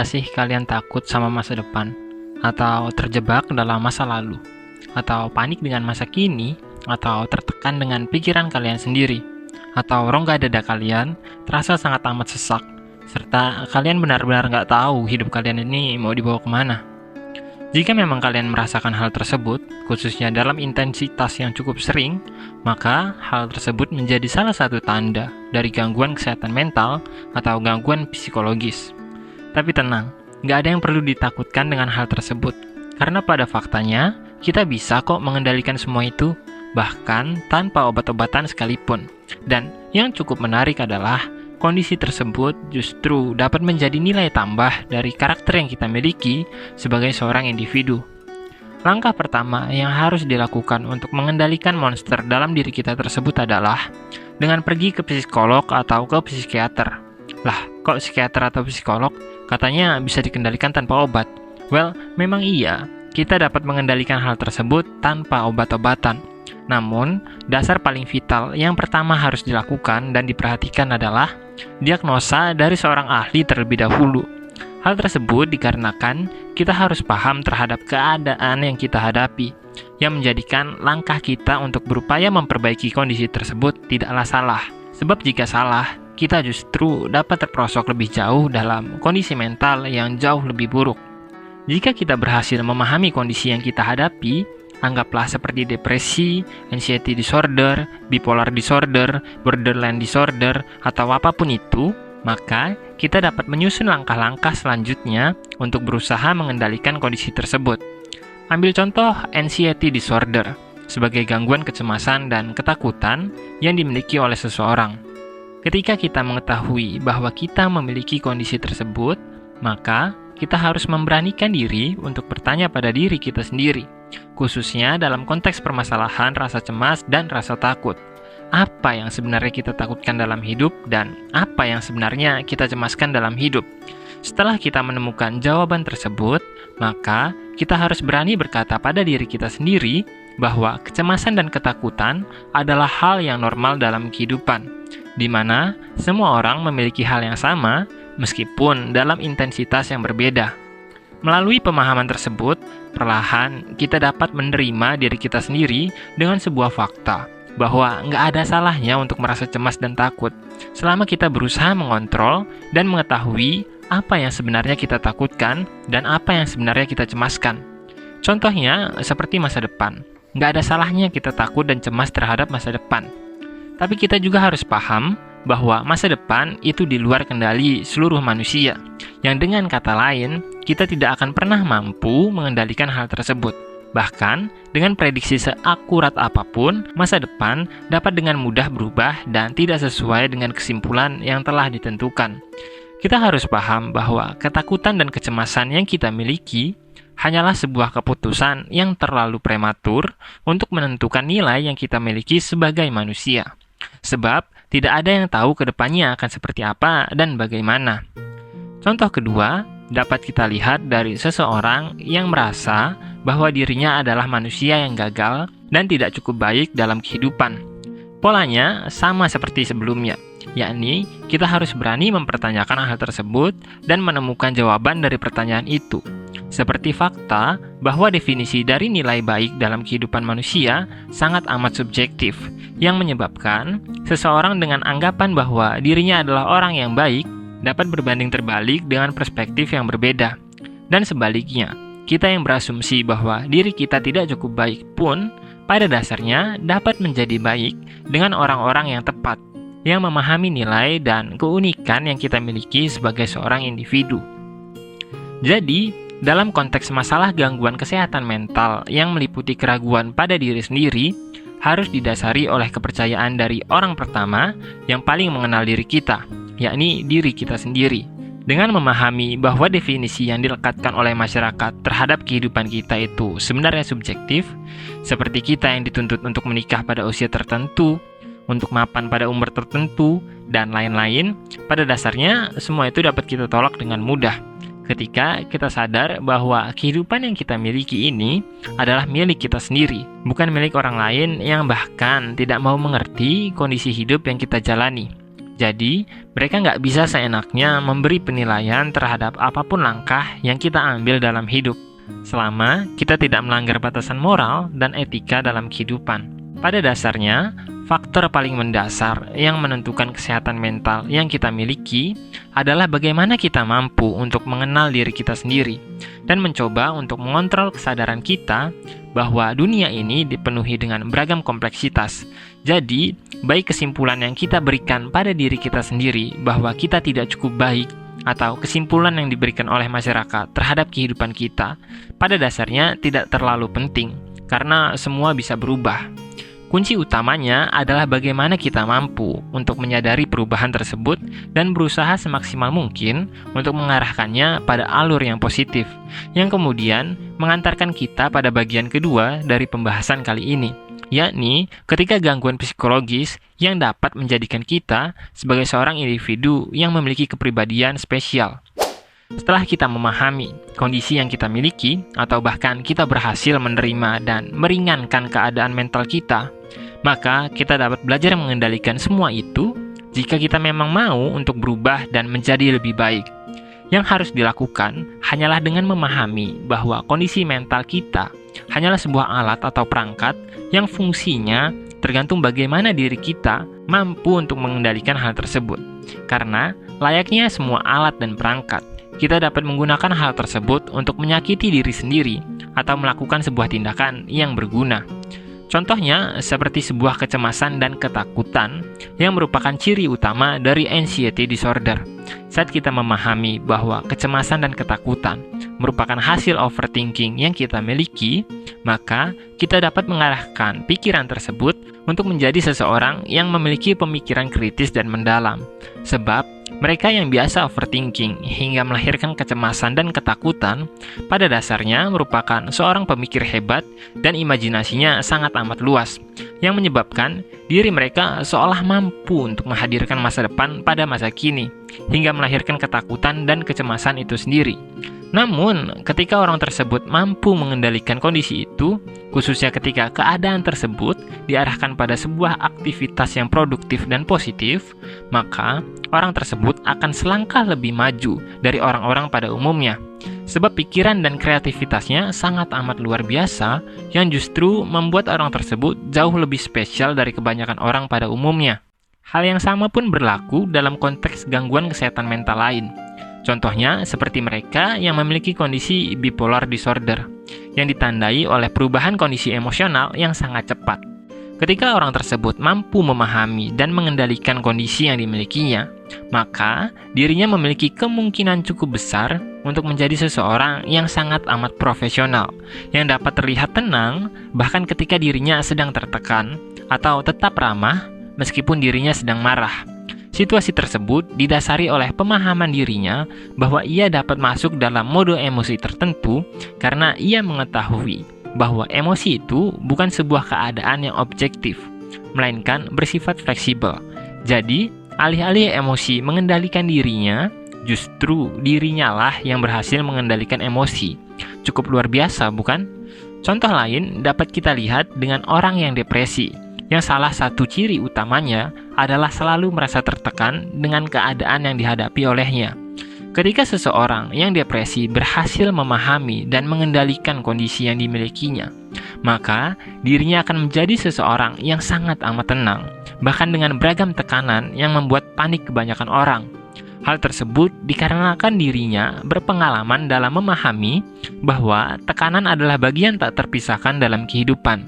nggak sih kalian takut sama masa depan? Atau terjebak dalam masa lalu? Atau panik dengan masa kini? Atau tertekan dengan pikiran kalian sendiri? Atau rongga dada kalian terasa sangat amat sesak? Serta kalian benar-benar nggak tahu hidup kalian ini mau dibawa kemana? Jika memang kalian merasakan hal tersebut, khususnya dalam intensitas yang cukup sering, maka hal tersebut menjadi salah satu tanda dari gangguan kesehatan mental atau gangguan psikologis. Tapi tenang, nggak ada yang perlu ditakutkan dengan hal tersebut, karena pada faktanya, kita bisa kok mengendalikan semua itu, bahkan tanpa obat-obatan sekalipun. Dan yang cukup menarik adalah, kondisi tersebut justru dapat menjadi nilai tambah dari karakter yang kita miliki sebagai seorang individu. Langkah pertama yang harus dilakukan untuk mengendalikan monster dalam diri kita tersebut adalah dengan pergi ke psikolog atau ke psikiater. Lah, kok psikiater atau psikolog katanya bisa dikendalikan tanpa obat? Well, memang iya, kita dapat mengendalikan hal tersebut tanpa obat-obatan. Namun, dasar paling vital yang pertama harus dilakukan dan diperhatikan adalah diagnosa dari seorang ahli terlebih dahulu. Hal tersebut dikarenakan kita harus paham terhadap keadaan yang kita hadapi, yang menjadikan langkah kita untuk berupaya memperbaiki kondisi tersebut tidaklah salah. Sebab jika salah, kita justru dapat terperosok lebih jauh dalam kondisi mental yang jauh lebih buruk. Jika kita berhasil memahami kondisi yang kita hadapi, anggaplah seperti depresi, anxiety disorder, bipolar disorder, borderline disorder, atau apapun itu, maka kita dapat menyusun langkah-langkah selanjutnya untuk berusaha mengendalikan kondisi tersebut. Ambil contoh anxiety disorder sebagai gangguan kecemasan dan ketakutan yang dimiliki oleh seseorang. Ketika kita mengetahui bahwa kita memiliki kondisi tersebut, maka kita harus memberanikan diri untuk bertanya pada diri kita sendiri, khususnya dalam konteks permasalahan rasa cemas dan rasa takut. Apa yang sebenarnya kita takutkan dalam hidup dan apa yang sebenarnya kita cemaskan dalam hidup? Setelah kita menemukan jawaban tersebut, maka kita harus berani berkata pada diri kita sendiri bahwa kecemasan dan ketakutan adalah hal yang normal dalam kehidupan, di mana semua orang memiliki hal yang sama, meskipun dalam intensitas yang berbeda. Melalui pemahaman tersebut, perlahan kita dapat menerima diri kita sendiri dengan sebuah fakta, bahwa nggak ada salahnya untuk merasa cemas dan takut, selama kita berusaha mengontrol dan mengetahui apa yang sebenarnya kita takutkan dan apa yang sebenarnya kita cemaskan. Contohnya, seperti masa depan. Nggak ada salahnya kita takut dan cemas terhadap masa depan. Tapi kita juga harus paham bahwa masa depan itu di luar kendali seluruh manusia, yang dengan kata lain, kita tidak akan pernah mampu mengendalikan hal tersebut. Bahkan, dengan prediksi seakurat apapun, masa depan dapat dengan mudah berubah dan tidak sesuai dengan kesimpulan yang telah ditentukan. Kita harus paham bahwa ketakutan dan kecemasan yang kita miliki hanyalah sebuah keputusan yang terlalu prematur untuk menentukan nilai yang kita miliki sebagai manusia. Sebab, tidak ada yang tahu ke depannya akan seperti apa dan bagaimana. Contoh kedua, dapat kita lihat dari seseorang yang merasa bahwa dirinya adalah manusia yang gagal dan tidak cukup baik dalam kehidupan. Polanya sama seperti sebelumnya, yakni kita harus berani mempertanyakan hal tersebut dan menemukan jawaban dari pertanyaan itu. Seperti fakta bahwa definisi dari nilai baik dalam kehidupan manusia sangat amat subjektif, yang menyebabkan seseorang dengan anggapan bahwa dirinya adalah orang yang baik dapat berbanding terbalik dengan perspektif yang berbeda. Dan sebaliknya, kita yang berasumsi bahwa diri kita tidak cukup baik pun pada dasarnya dapat menjadi baik dengan orang-orang yang tepat, yang memahami nilai dan keunikan yang kita miliki sebagai seorang individu. Jadi, dalam konteks masalah gangguan kesehatan mental yang meliputi keraguan pada diri sendiri, harus didasari oleh kepercayaan dari orang pertama yang paling mengenal diri kita, yakni diri kita sendiri. Dengan memahami bahwa definisi yang dilekatkan oleh masyarakat terhadap kehidupan kita itu sebenarnya subjektif, seperti kita yang dituntut untuk menikah pada usia tertentu, untuk mapan pada umur tertentu, dan lain-lain, pada dasarnya semua itu dapat kita tolak dengan mudah ketika kita sadar bahwa kehidupan yang kita miliki ini adalah milik kita sendiri, bukan milik orang lain yang bahkan tidak mau mengerti kondisi hidup yang kita jalani. Jadi, mereka nggak bisa seenaknya memberi penilaian terhadap apapun langkah yang kita ambil dalam hidup, selama kita tidak melanggar batasan moral dan etika dalam kehidupan. Pada dasarnya, faktor paling mendasar yang menentukan kesehatan mental yang kita miliki adalah bagaimana kita mampu untuk mengenal diri kita sendiri dan mencoba untuk mengontrol kesadaran kita bahwa dunia ini dipenuhi dengan beragam kompleksitas. Jadi, baik kesimpulan yang kita berikan pada diri kita sendiri bahwa kita tidak cukup baik, atau kesimpulan yang diberikan oleh masyarakat terhadap kehidupan kita, pada dasarnya tidak terlalu penting, karena semua bisa berubah. Kunci utamanya adalah bagaimana kita mampu untuk menyadari perubahan tersebut dan berusaha semaksimal mungkin untuk mengarahkannya pada alur yang positif, yang kemudian mengantarkan kita pada bagian kedua dari pembahasan kali ini, yakni ketika gangguan psikologis yang dapat menjadikan kita sebagai seorang individu yang memiliki kepribadian spesial. Setelah kita memahami kondisi yang kita miliki, atau bahkan kita berhasil menerima dan meringankan keadaan mental kita, maka kita dapat belajar mengendalikan semua itu jika kita memang mau untuk berubah dan menjadi lebih baik. Yang harus dilakukan hanyalah dengan memahami bahwa kondisi mental kita hanyalah sebuah alat atau perangkat yang fungsinya tergantung bagaimana diri kita mampu untuk mengendalikan hal tersebut. Karena layaknya semua alat dan perangkat, kita dapat menggunakan hal tersebut untuk menyakiti diri sendiri atau melakukan sebuah tindakan yang berguna. Contohnya seperti sebuah kecemasan dan ketakutan yang merupakan ciri utama dari anxiety disorder. Saat kita memahami bahwa kecemasan dan ketakutan merupakan hasil overthinking yang kita miliki, maka kita dapat mengarahkan pikiran tersebut untuk menjadi seseorang yang memiliki pemikiran kritis dan mendalam. Sebab mereka yang biasa overthinking hingga melahirkan kecemasan dan ketakutan pada dasarnya merupakan seorang pemikir hebat dan imajinasinya sangat amat luas, yang menyebabkan diri mereka seolah mampu untuk menghadirkan masa depan pada masa kini, hingga melahirkan ketakutan dan kecemasan itu sendiri. Namun, ketika orang tersebut mampu mengendalikan kondisi itu, khususnya ketika keadaan tersebut diarahkan pada sebuah aktivitas yang produktif dan positif, maka orang tersebut akan selangkah lebih maju dari orang-orang pada umumnya. Sebab pikiran dan kreativitasnya sangat amat luar biasa, yang justru membuat orang tersebut jauh lebih spesial dari kebanyakan orang pada umumnya. Hal yang sama pun berlaku dalam konteks gangguan kesehatan mental lain. Contohnya seperti mereka yang memiliki kondisi bipolar disorder, yang ditandai oleh perubahan kondisi emosional yang sangat cepat. Ketika orang tersebut mampu memahami dan mengendalikan kondisi yang dimilikinya, maka dirinya memiliki kemungkinan cukup besar untuk menjadi seseorang yang sangat amat profesional, yang dapat terlihat tenang bahkan ketika dirinya sedang tertekan, atau tetap ramah meskipun dirinya sedang marah. Situasi tersebut didasari oleh pemahaman dirinya bahwa ia dapat masuk dalam mode emosi tertentu karena ia mengetahui bahwa emosi itu bukan sebuah keadaan yang objektif, melainkan bersifat fleksibel. Jadi, alih-alih emosi mengendalikan dirinya, justru dirinya lah yang berhasil mengendalikan emosi. Cukup luar biasa, bukan? Contoh lain dapat kita lihat dengan orang yang depresi, yang salah satu ciri utamanya adalah selalu merasa tertekan dengan keadaan yang dihadapi olehnya. Ketika seseorang yang depresi berhasil memahami dan mengendalikan kondisi yang dimilikinya, maka dirinya akan menjadi seseorang yang sangat amat tenang, bahkan dengan beragam tekanan yang membuat panik kebanyakan orang. Hal tersebut dikarenakan dirinya berpengalaman dalam memahami bahwa tekanan adalah bagian tak terpisahkan dalam kehidupan,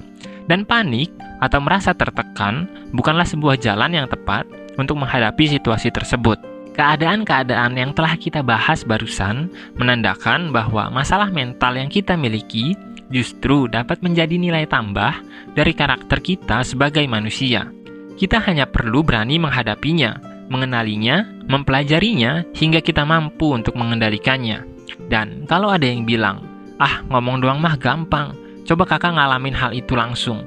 dan panik atau merasa tertekan bukanlah sebuah jalan yang tepat untuk menghadapi situasi tersebut. Keadaan-keadaan yang telah kita bahas barusan menandakan bahwa masalah mental yang kita miliki justru dapat menjadi nilai tambah dari karakter kita sebagai manusia. Kita hanya perlu berani menghadapinya, mengenalinya, mempelajarinya, hingga kita mampu untuk mengendalikannya. Dan kalau ada yang bilang, ngomong doang mah gampang, coba kakak ngalamin hal itu langsung.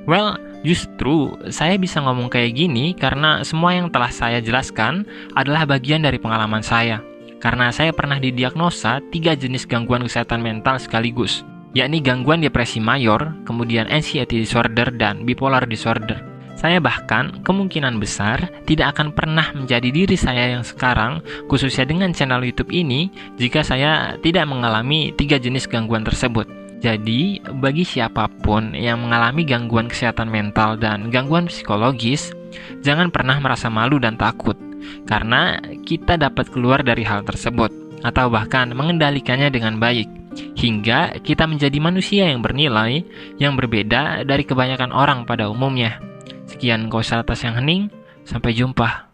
Well, justru saya bisa ngomong kayak gini karena semua yang telah saya jelaskan adalah bagian dari pengalaman saya. Karena saya pernah didiagnosa 3 jenis gangguan kesehatan mental sekaligus, yakni gangguan depresi mayor, kemudian anxiety disorder, dan bipolar disorder. Saya bahkan kemungkinan besar tidak akan pernah menjadi diri saya yang sekarang, khususnya dengan channel YouTube ini, jika saya tidak mengalami 3 jenis gangguan tersebut. Jadi, bagi siapapun yang mengalami gangguan kesehatan mental dan gangguan psikologis, jangan pernah merasa malu dan takut, karena kita dapat keluar dari hal tersebut, atau bahkan mengendalikannya dengan baik, hingga kita menjadi manusia yang bernilai, yang berbeda dari kebanyakan orang pada umumnya. Sekian Kausalitas yang hening, sampai jumpa.